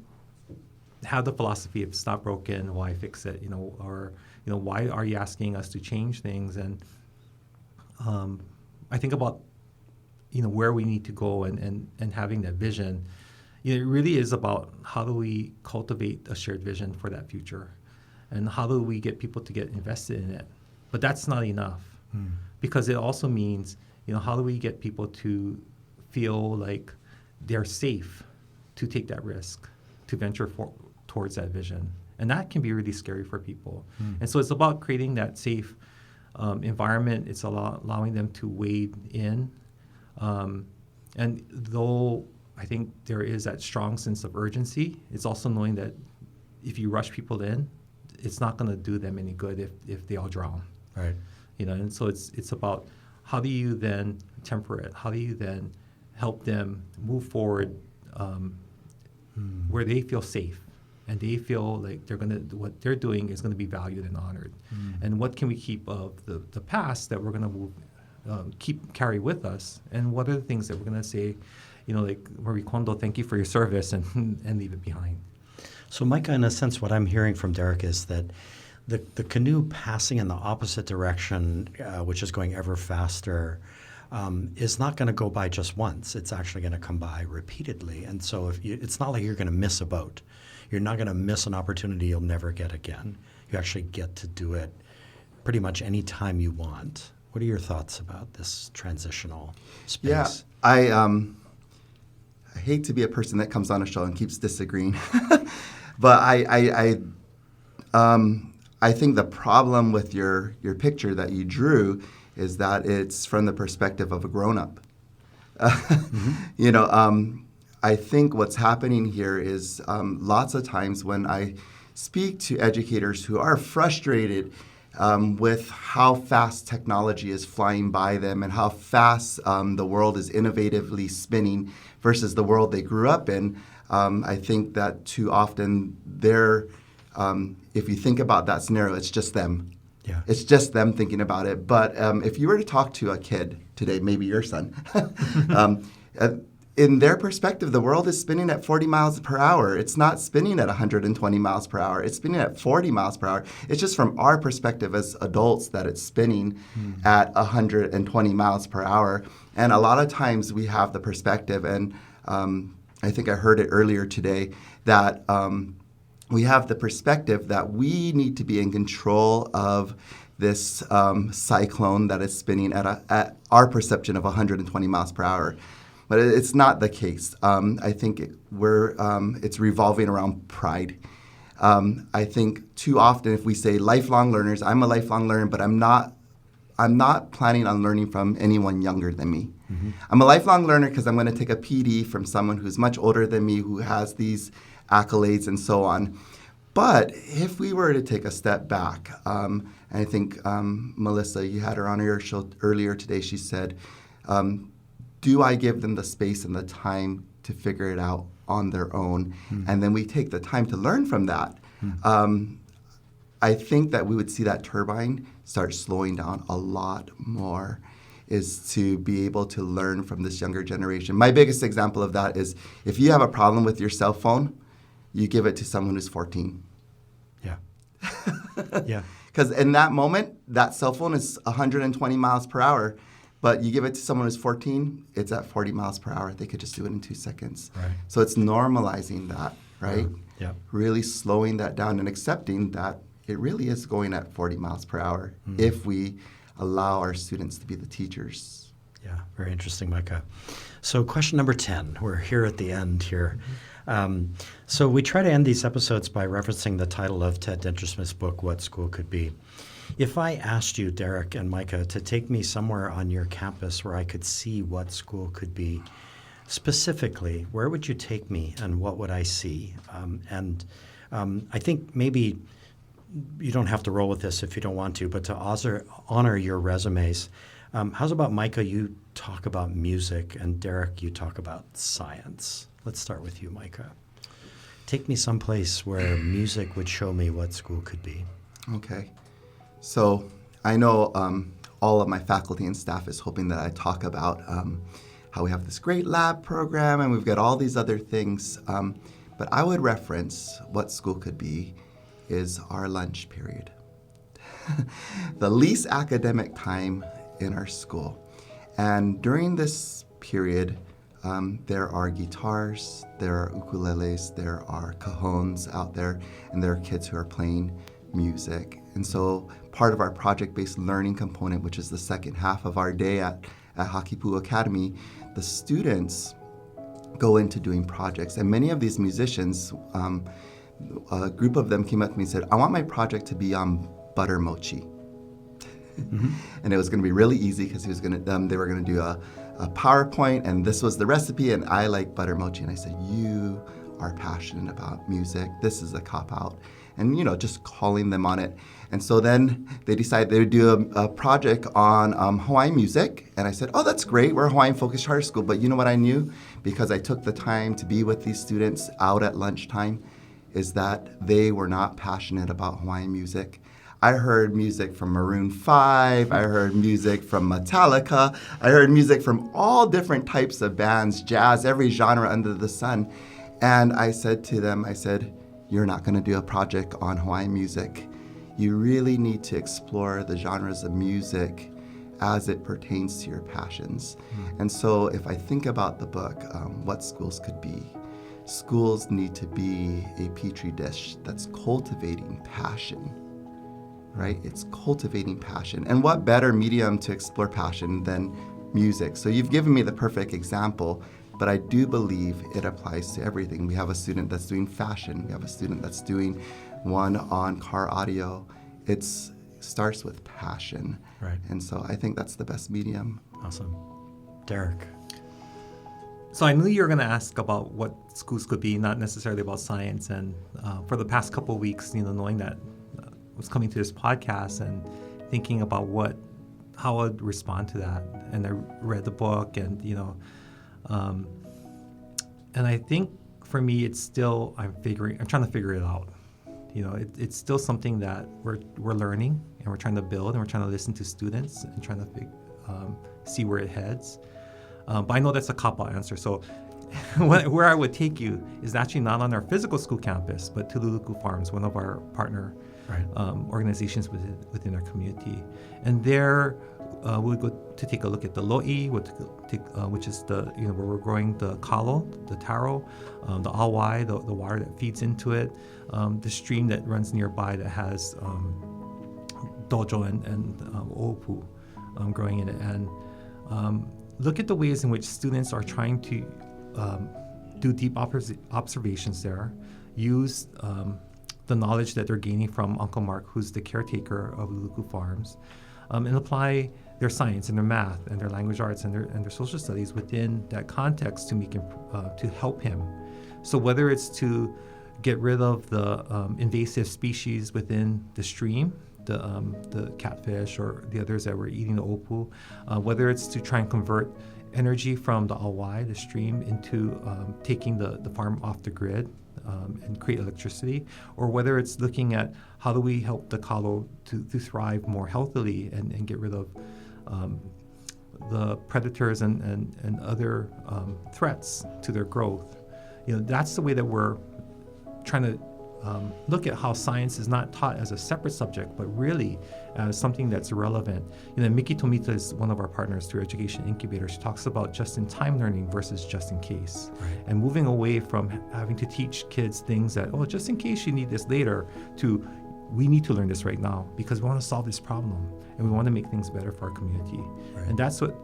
have the philosophy of it's not broken, why fix it, or, why are you asking us to change things? And I think about, where we need to go and having that vision. It really is about how do we cultivate a shared vision for that future, and how do we get people to get invested in it. But that's not enough, because it also means, how do we get people to feel like they're safe to take that risk, to venture towards that vision. And that can be really scary for people. And so it's about creating that safe environment. It's allowing them to wade in. And though I think there is that strong sense of urgency, it's also knowing that if you rush people in, it's not going to do them any good if they all drown. Right. And so it's about how do you then temper it? How do you then help them move forward where they feel safe and they feel like what they're doing is going to be valued and honored? And what can we keep of the past that we're going to move, carry with us? And what are the things that we're going to say, Marie Kondo, thank you for your service, and leave it behind? So, Micah, in a sense, what I'm hearing from Derek is that the canoe passing in the opposite direction, which is going ever faster, is not going to go by just once. It's actually going to come by repeatedly. And so it's not like you're going to miss a boat. You're not going to miss an opportunity you'll never get again. You actually get to do it pretty much any time you want. What are your thoughts about this transitional space? Yeah, I hate to be a person that comes on a show and keeps disagreeing, but I think the problem with your picture that you drew is that it's from the perspective of a grown-up. I think what's happening here is lots of times when I speak to educators who are frustrated with how fast technology is flying by them and how fast the world is innovatively spinning versus the world they grew up in, I think that too often if you think about that scenario, it's just them. Yeah. It's just them thinking about it. But if you were to talk to a kid today, maybe your son, in their perspective, the world is spinning at 40 miles per hour. It's not spinning at 120 miles per hour. It's spinning at 40 miles per hour. It's just from our perspective as adults that it's spinning at 120 miles per hour. And a lot of times we have the perspective, and I think I heard it earlier today, that we have the perspective that we need to be in control of this cyclone that is spinning at our perception of 120 miles per hour. But it's not the case. I think it's revolving around pride. I think too often if we say lifelong learners, I'm a lifelong learner, but I'm not planning on learning from anyone younger than me. Mm-hmm. I'm a lifelong learner because I'm going to take a PD from someone who's much older than me, who has these accolades and so on. But if we were to take a step back, and I think Melissa, you had her on your show earlier today, she said, do I give them the space and the time to figure it out on their own? Mm. And then we take the time to learn from that. Mm. I think that we would see that turbine start slowing down a lot more, is to be able to learn from this younger generation. My biggest example of that is if you have a problem with your cell phone, you give it to someone who's 14. Yeah. Yeah. Because in that moment, that cell phone is 120 miles per hour. But you give it to someone who's 14, it's at 40 miles per hour. They could just do it in 2 seconds. Right. So it's normalizing that, right? Yeah. Really slowing that down and accepting that it really is going at 40 miles per hour if we allow our students to be the teachers. Yeah, very interesting, Micah. So question number 10, we're here at the end here. So we try to end these episodes by referencing the title of Ted Dintersmith's book, What School Could Be. If I asked you, Derek and Micah, to take me somewhere on your campus where I could see what school could be, specifically, where would you take me and what would I see? I think maybe you don't have to roll with this if you don't want to, but to honor your resumes, how's about Micah, you talk about music, and Derek, you talk about science. Let's start with you, Micah. Take me someplace where music would show me what school could be. Okay. So I know all of my faculty and staff is hoping that I talk about how we have this great lab program and we've got all these other things. But I would reference what school could be is our lunch period. The least academic time in our school. And during this period, there are guitars, there are ukuleles, there are cajones out there, and there are kids who are playing music. And so part of our project-based learning component, which is the second half of our day at Hakipu'i Academy, the students go into doing projects. And many of these musicians, a group of them came up to me and said, I want my project to be on butter mochi. Mm-hmm. And it was going to be really easy because they were going to do a PowerPoint, and this was the recipe, and I like butter mochi. And I said, you are passionate about music. This is a cop-out. And, just calling them on it. And so then they decided they would do a project on Hawaiian music. And I said, oh, that's great. We're a Hawaiian-focused charter school. But you know what I knew? Because I took the time to be with these students out at lunchtime, is that they were not passionate about Hawaiian music. I heard music from Maroon 5. I heard music from Metallica. I heard music from all different types of bands, jazz, every genre under the sun. And I said to them, you're not going to do a project on Hawaiian music. You really need to explore the genres of music as it pertains to your passions. And so if I think about the book, What Schools Could Be, schools need to be a petri dish that's cultivating passion, right? It's cultivating passion. And what better medium to explore passion than music? So you've given me the perfect example. But I do believe it applies to everything. We have a student that's doing fashion. We have a student that's doing one on car audio. It starts with passion. Right. And so I think that's the best medium. Awesome. Derek. So I knew you were going to ask about what schools could be, not necessarily about science. And for the past couple of weeks, knowing that was coming to this podcast and thinking about how I'd respond to that. And I read the book, and and I think for me, it's still I'm trying to figure it out. It's still something that we're learning, and we're trying to build, and we're trying to listen to students and trying to see where it heads. But I know that's a cop-out answer. So where I would take you is actually not on our physical school campus, but to Luluku Farms, one of our partner organizations within our community. And there we'll go to take a look at the lo'i, which is the where we're growing the kalo, the taro, the awai, the water that feeds into it, the stream that runs nearby that has dojo and opu growing in it, and look at the ways in which students are trying to do deep observations there, use the knowledge that they're gaining from Uncle Mark, who's the caretaker of Luluku Farms, and apply their science and their math and their language arts and their social studies within that context to make him, to help him. So whether it's to get rid of the invasive species within the stream, the catfish or the others that were eating the opu, whether it's to try and convert energy from the awai, the stream, into taking the farm off the grid and create electricity, or whether it's looking at how do we help the kalo to thrive more healthily and get rid of the predators and other threats to their growth. That's the way that we're trying to look at how science is not taught as a separate subject, but really as something that's relevant. Miki Tomita is one of our partners through Education Incubator. She talks about just-in-time learning versus just-in-case, and moving away from having to teach kids things that, just in case you need this later, to we need to learn this right now because we want to solve this problem and we want to make things better for our community. And that's what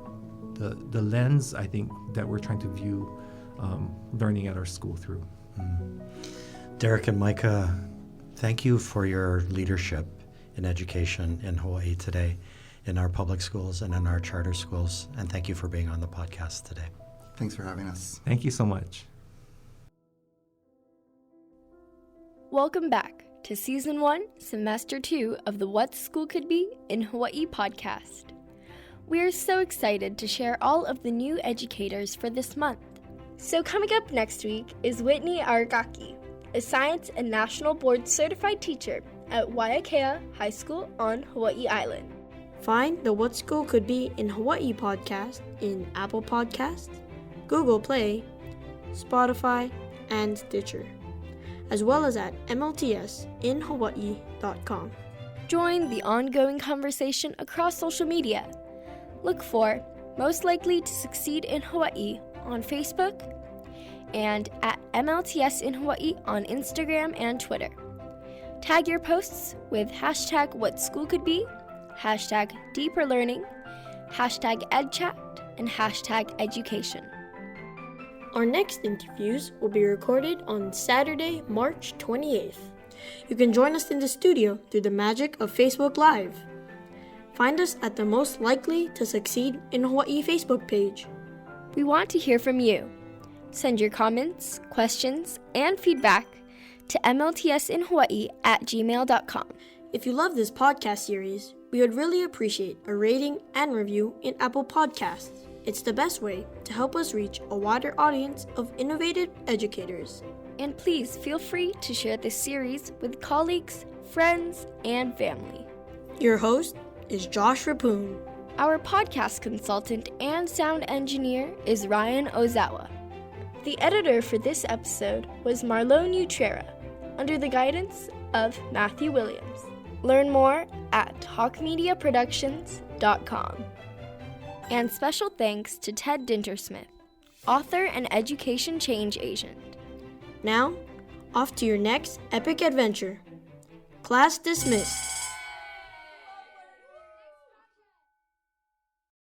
the lens, I think, that we're trying to view learning at our school through. Derek and Micah, thank you for your leadership in education in Hawaii today, in our public schools and in our charter schools. And thank you for being on the podcast today. Thanks for having us. Thank you so much. Welcome back to Season 1, Semester 2 of the What School Could Be in Hawaii podcast. We are so excited to share all of the new educators for this month. So coming up next week is Whitney Aragaki, a science and national board certified teacher at Waiakea High School on Hawaii Island. Find the What School Could Be in Hawaii podcast in Apple Podcasts, Google Play, Spotify, and Stitcher, as well as at mltsinhawaii.com. Join the ongoing conversation across social media. Look for Most Likely to Succeed in Hawaii on Facebook and at MLTS in Hawaii on Instagram and Twitter. Tag your posts with hashtag What School Could Be, hashtag Deeper Learning, hashtag EdChat, and hashtag Education. Our next interviews will be recorded on Saturday, March 28th. You can join us in the studio through the magic of Facebook Live. Find us at the Most Likely to Succeed in Hawaii Facebook page. We want to hear from you. Send your comments, questions, and feedback to mltsinhawaii@gmail.com. If you love this podcast series, we would really appreciate a rating and review in Apple Podcasts. It's the best way to help us reach a wider audience of innovative educators. And please feel free to share this series with colleagues, friends, and family. Your host is Josh Rapoon. Our podcast consultant and sound engineer is Ryan Ozawa. The editor for this episode was Marlone Utrera, under the guidance of Matthew Williams. Learn more at hawkmediaproductions.com. And special thanks to Ted Dintersmith, author and education change agent. Now, off to your next epic adventure. Class dismissed.